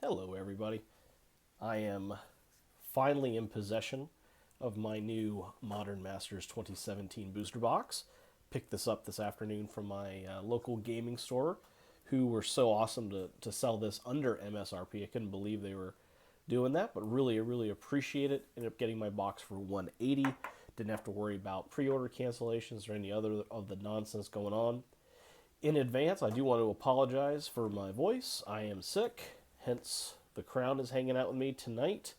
Hello, everybody. I am finally in possession of my new Modern Masters 2017 booster box. Picked this up this afternoon from my local gaming store, who were so awesome to sell this under MSRP. I couldn't believe they were doing that, but really appreciate it. Ended up getting my box for $180. Didn't have to worry about pre-order cancellations or any other of the nonsense going on. In advance, I do want to apologize for my voice. I am sick, hence the crown is hanging out with me tonight.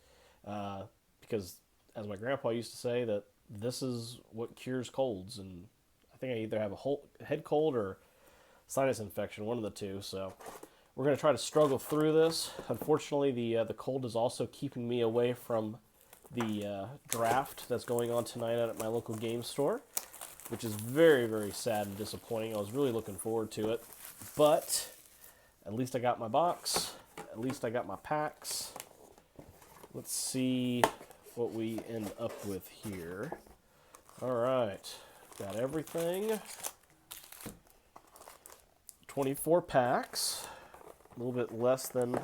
Because, as my grandpa used to say, that this is what cures colds, and I think I either have a whole head cold or sinus infection, one of the two. So we're going to try to struggle through this. Unfortunately, the cold is also keeping me away from the draft that's going on tonight out at my local game store, which is very sad and disappointing. I was really looking forward to it, but at least I got my box. At least I got my packs. Let's see what we end up with here. All right, got everything. 24 packs, a little bit less than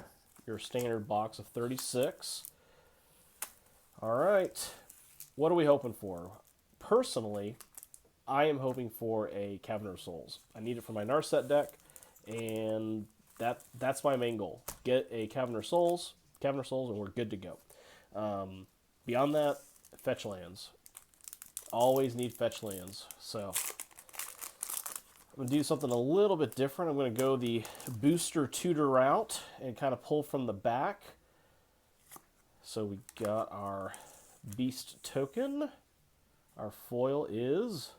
your standard box of 36. All right, what are we hoping for? Personally, I am hoping for a Caverner of Souls. I need it for my Narset deck, and that's my main goal. Get a Caverner of Souls, and we're good to go. Beyond that, fetch lands. Always need fetch lands. So I'm going to do something a little bit different. I'm going to go the booster tutor route and kind of pull from the back. So we got our beast token. Our foil is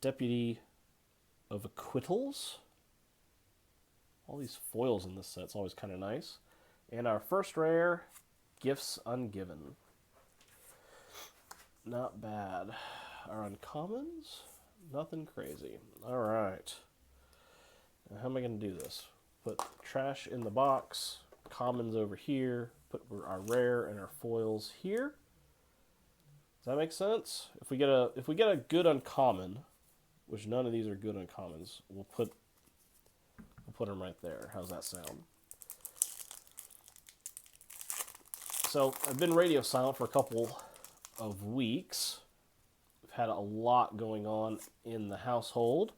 Deputy of Acquittals. All these foils in this set's always kind of nice. And our first rare, Gifts Ungiven. Not bad. Our uncommons, nothing crazy. All right. Now, how am I going to do this? Put trash in the box, commons over here, put our rare and our foils here. Does that make sense? If we get a good uncommon, which none of these are good uncommons, we'll put them right there. How's that sound? So I've been radio silent for a couple of weeks. I've had a lot going on in the household,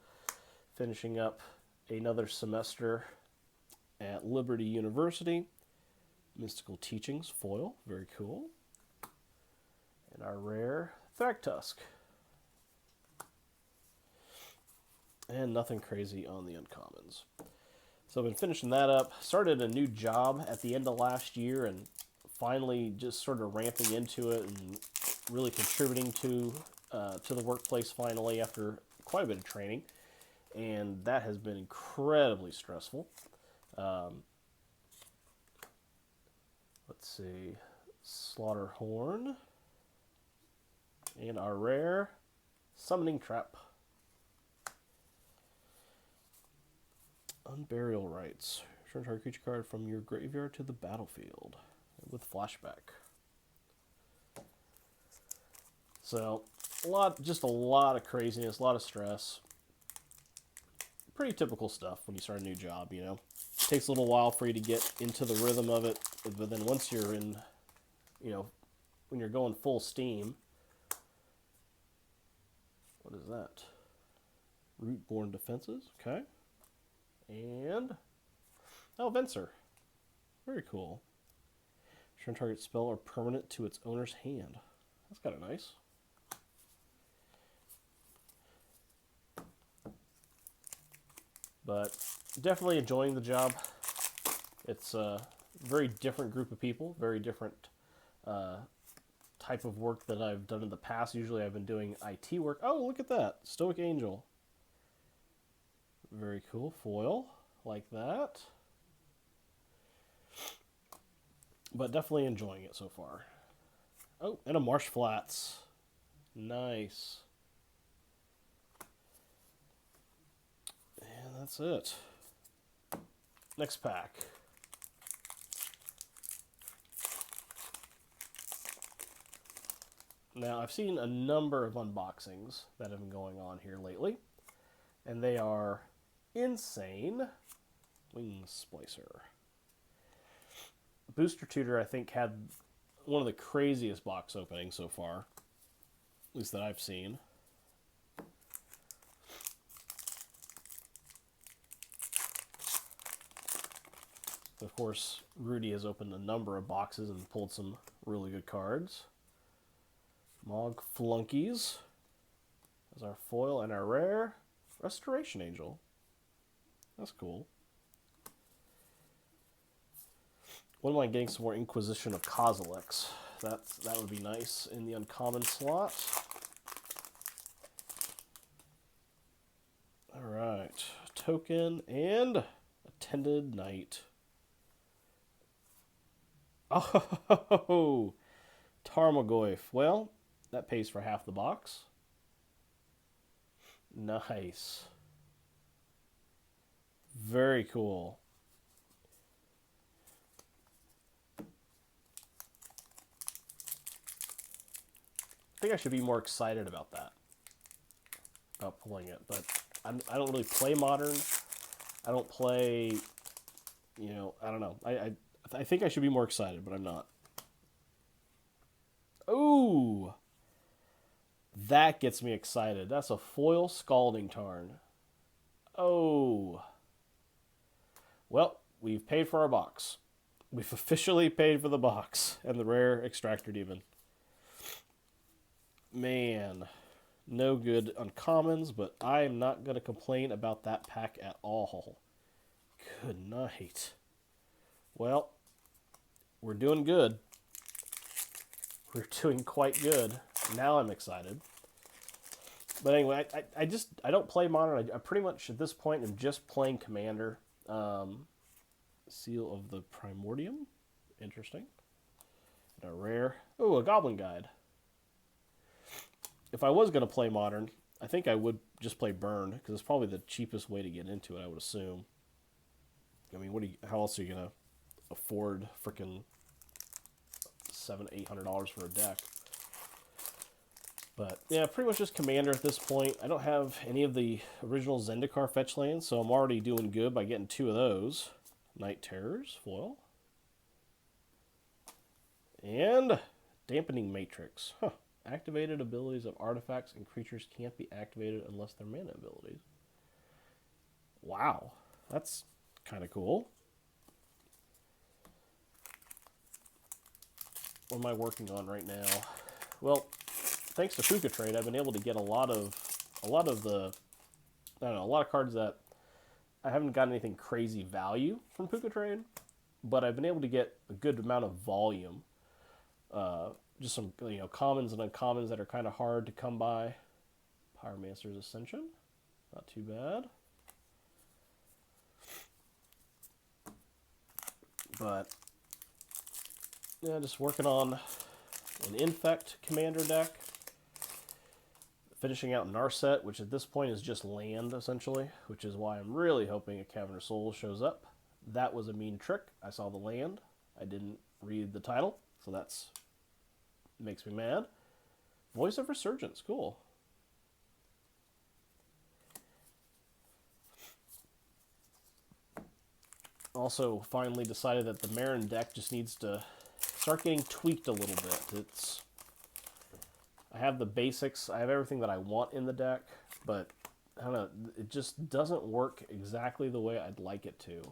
finishing up another semester at Liberty University. Mystical Teachings foil, very cool. And our rare Thragtusk. And nothing crazy on the uncommons. So I've been finishing that up. Started a new job at the end of last year and finally just sort of ramping into it and really contributing to the workplace finally after quite a bit of training. And that has been incredibly stressful. Let's see. Slaughterhorn. And our rare Summoning Trap. Unburial Rites. Return target creature card from your graveyard to the battlefield with flashback. So, just a lot of craziness, a lot of stress. Pretty typical stuff when you start a new job, you know. It takes a little while for you to get into the rhythm of it, but then once you're in, you know, when you're going full steam. What is that? Rootborn Defenses, okay. And, Venser. Very cool. Return target spell or permanent to its owner's hand. That's kind of nice. But definitely enjoying the job. It's a very different group of people, very different type of work that I've done in the past. Usually I've been doing IT work. Oh, look at that. Stoic Angel. Very cool. Foil. Like that. But definitely enjoying it so far. Oh, and a Marsh Flats. Nice. And that's it. Next pack. Now, I've seen a number of unboxings that have been going on here lately, and they are insane. Wing Splicer. Booster Tutor, I think, had one of the craziest box openings so far, at least that I've seen. Of course, Rudy has opened a number of boxes and pulled some really good cards. Mog Flunkies as our foil, and our rare Restoration Angel. That's cool. Wouldn't mind getting some more Inquisition of Kozilek. That would be nice in the uncommon slot. All right, token and Attended Knight. Oh, Tarmogoyf. Well, that pays for half the box. Nice. Very cool. I think I should be more excited about that, about pulling it, but I don't really play Modern. I don't play, you know, I don't know. I think I should be more excited, but I'm not. Ooh! That gets me excited. That's a foil Scalding Tarn. Oh. Well, we've paid for our box. We've officially paid for the box and the rare Extractor Demon. Man, no good uncommons, but I am not going to complain about that pack at all. Good night. Well, we're doing good. We're doing quite good. Now I'm excited. But anyway, I don't play Modern. I pretty much, at this point, am just playing Commander. Seal of the Primordium. Interesting. And a rare. Oh, a Goblin Guide. If I was going to play Modern, I think I would just play Burn, because it's probably the cheapest way to get into it, I would assume. I mean, how else are you going to afford freaking $700-800 for a deck? But yeah, pretty much just Commander at this point. I don't have any of the original Zendikar fetch lands, so I'm already doing good by getting 2 of those. Night Terrors, foil. And Dampening Matrix. Huh. Activated abilities of artifacts and creatures can't be activated unless they're mana abilities. Wow, that's kind of cool. What am I working on right now? Well, thanks to Puka Trade, I've been able to get a lot of the, I don't know, a lot of cards that I haven't gotten anything crazy value from Puka Trade, but I've been able to get a good amount of volume. Just some, you know, commons and uncommons that are kind of hard to come by. Pyromancer's Ascension, not too bad. But yeah, just working on an Infect Commander deck. Finishing out Narset, which at this point is just land, essentially, which is why I'm really hoping a Cavern of Souls shows up. That was a mean trick. I saw the land. I didn't read the title, so that's makes me mad. Voice of Resurgence, cool. Also, finally decided that the Marin deck just needs to start getting tweaked a little bit. I have the basics, I have everything that I want in the deck, but I don't know, it just doesn't work exactly the way I'd like it to.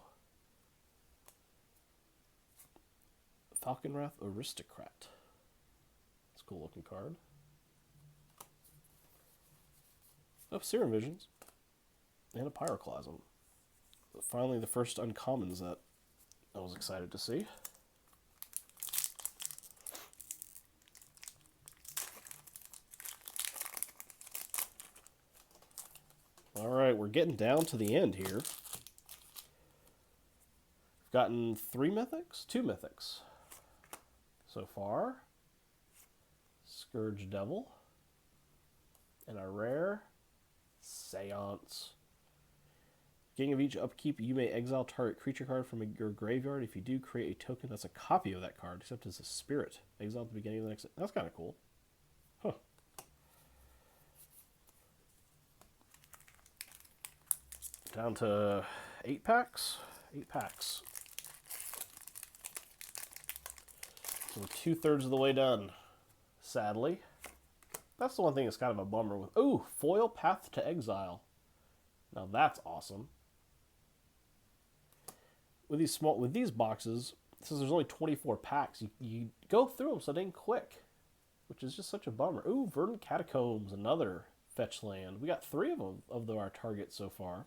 Falconwrath Aristocrat. It's a cool looking card. Oh, Serum Visions. And a Pyroclasm. Finally, the first uncommons that I was excited to see. Alright, we're getting down to the end here. We've gotten 3 mythics? 2 mythics so far. Scourge Devil. And a rare Seance. Beginning of each upkeep, you may exile target creature card from your graveyard. If you do, create a token that's a copy of that card, except as a spirit. Exile at the beginning of the next... That's kind of cool. Huh. Down to 8 packs. 8 packs. So we're 2/3 of the way done, sadly. That's the one thing that's kind of a bummer with... Ooh, foil Path to Exile. Now that's awesome. With these boxes, since there's only 24 packs, you go through them so dang quick, which is just such a bummer. Ooh, Verdant Catacombs, another fetch land. We got 3 of them of our targets so far.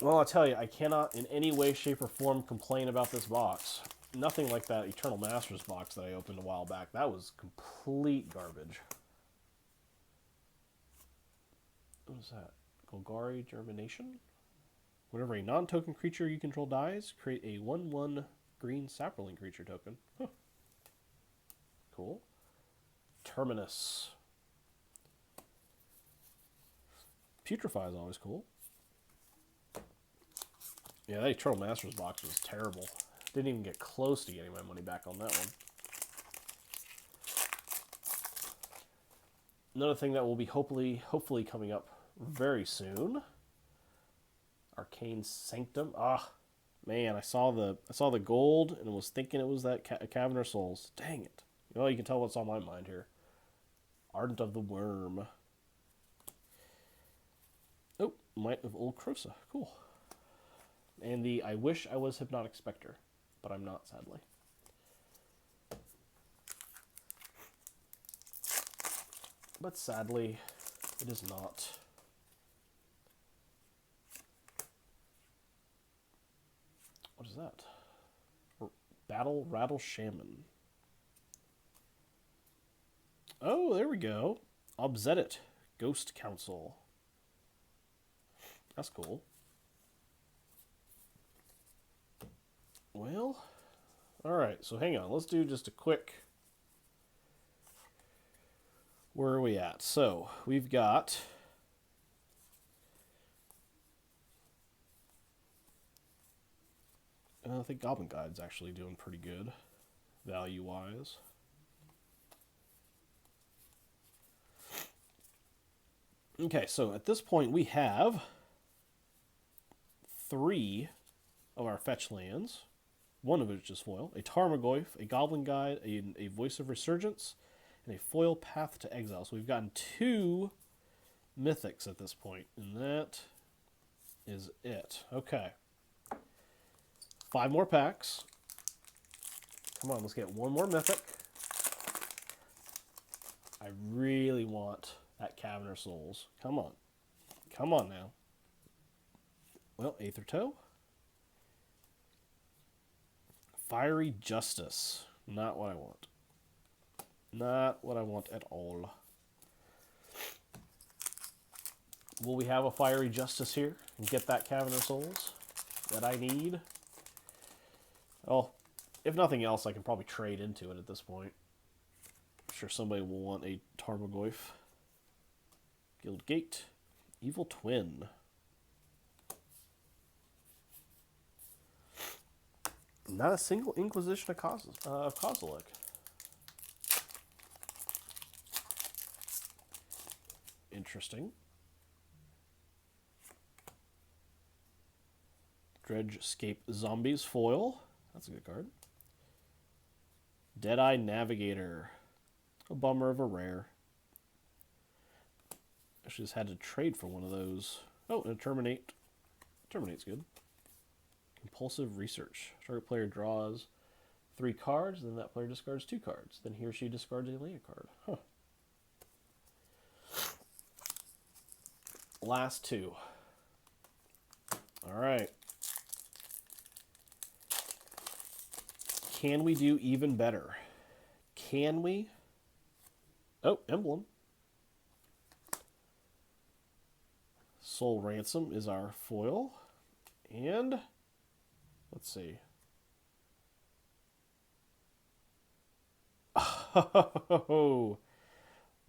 Well, I'll tell you, I cannot in any way, shape, or form complain about this box. Nothing like that Eternal Masters box that I opened a while back. That was complete garbage. What is that? Golgari Germination? Whenever a non-token creature you control dies, create a 1/1 green Saproling creature token. Huh. Cool. Terminus. Putrefy is always cool. Yeah, that Eternal Masters box was terrible. Didn't even get close to getting my money back on that one. Another thing that will be hopefully coming up very soon. Arcane Sanctum. Ah, man, I saw the gold and was thinking it was that Caverner Souls. Dang it. Well, you can tell what's on my mind here. Ardent of the Worm. Oh, Might of Old Krosa. Cool. And the I Wish I Was Hypnotic Spectre, but I'm not, sadly. But sadly, it is not. What is that? Battle Rattle Shaman. Oh, there we go. Obsedit, Ghost Council. That's cool. Well, alright, so hang on. Let's do just a quick... Where are we at? So, we've got... I think Goblin Guide's actually doing pretty good, value-wise. Okay, so at this point we have 3 of our fetch lands, one of which is foil, a Tarmogoyf, a Goblin Guide, a Voice of Resurgence, and a foil Path to Exile. So we've gotten 2 mythics at this point, and that is it. Okay. 5 more packs. Come on, let's get 1 more mythic. I really want that Caverner Souls. Come on. Come on now. Well, Aether Toe. Fiery Justice. Not what I want. Not what I want at all. Will we have a Fiery Justice here and get that Caverner Souls that I need? Oh, if nothing else, I can probably trade into it at this point. I'm sure somebody will want a Tarmogoyf. Guildgate. Evil Twin. Not a single Inquisition of Kozilek. Interesting. Dredgescape Zombies foil. That's a good card. Deadeye Navigator. A bummer of a rare. Actually just had to trade for one of those. Oh, and a Terminate. Terminate's good. Compulsive Research. Target player draws 3 cards, then that player discards 2 cards. Then he or she discards a land card. Huh. Last 2. Alright. Can we do even better? Can we? Oh, Emblem. Soul Ransom is our foil. And let's see. Oh,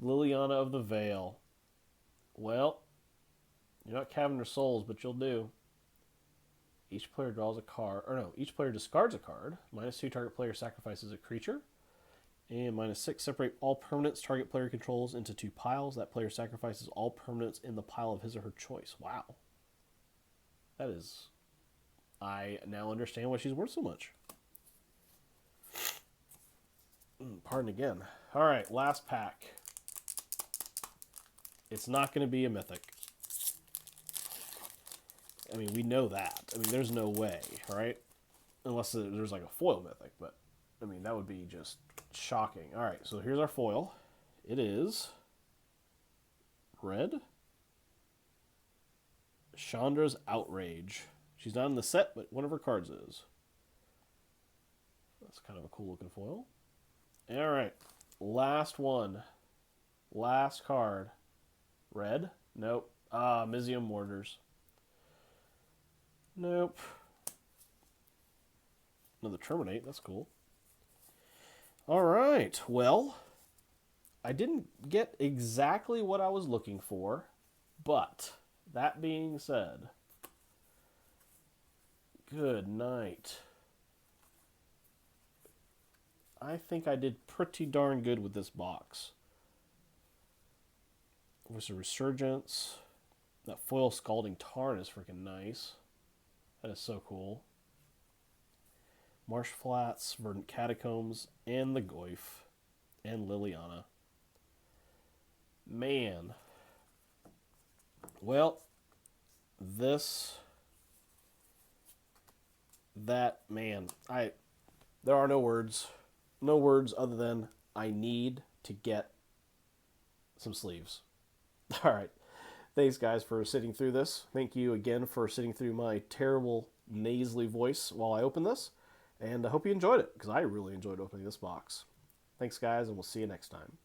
Liliana of the Veil. Well, you're not Caverner Souls, but you'll do. Each player draws a card, or no, each player discards a card. -2 target player sacrifices a creature. And -6, separate all permanents target player controls into 2 piles. That player sacrifices all permanents in the pile of his or her choice. Wow. That is... I now understand why she's worth so much. Pardon again. Alright, last pack. It's not going to be a mythic. I mean, we know that. I mean, there's no way, right? Unless there's like a foil mythic, but I mean, that would be just shocking. All right, so here's our foil. It is red. Chandra's Outrage. She's not in the set, but one of her cards is. That's kind of a cool looking foil. All right, last one. Last card. Red? Nope. Mizzium Mortars. Nope. Another Terminate. That's cool. All right. Well, I didn't get exactly what I was looking for, but that being said, good night. I think I did pretty darn good with this box. There's a Resurgence. That foil Scalding Tarn is freaking nice. That is so cool. Marsh Flats, Verdant Catacombs, and the Goyf, and Liliana. Man. Well, there are no words. No words other than I need to get some sleeves. All right. Thanks, guys, for sitting through this. Thank you again for sitting through my terrible nasally voice while I open this. And I hope you enjoyed it, because I really enjoyed opening this box. Thanks, guys, and we'll see you next time.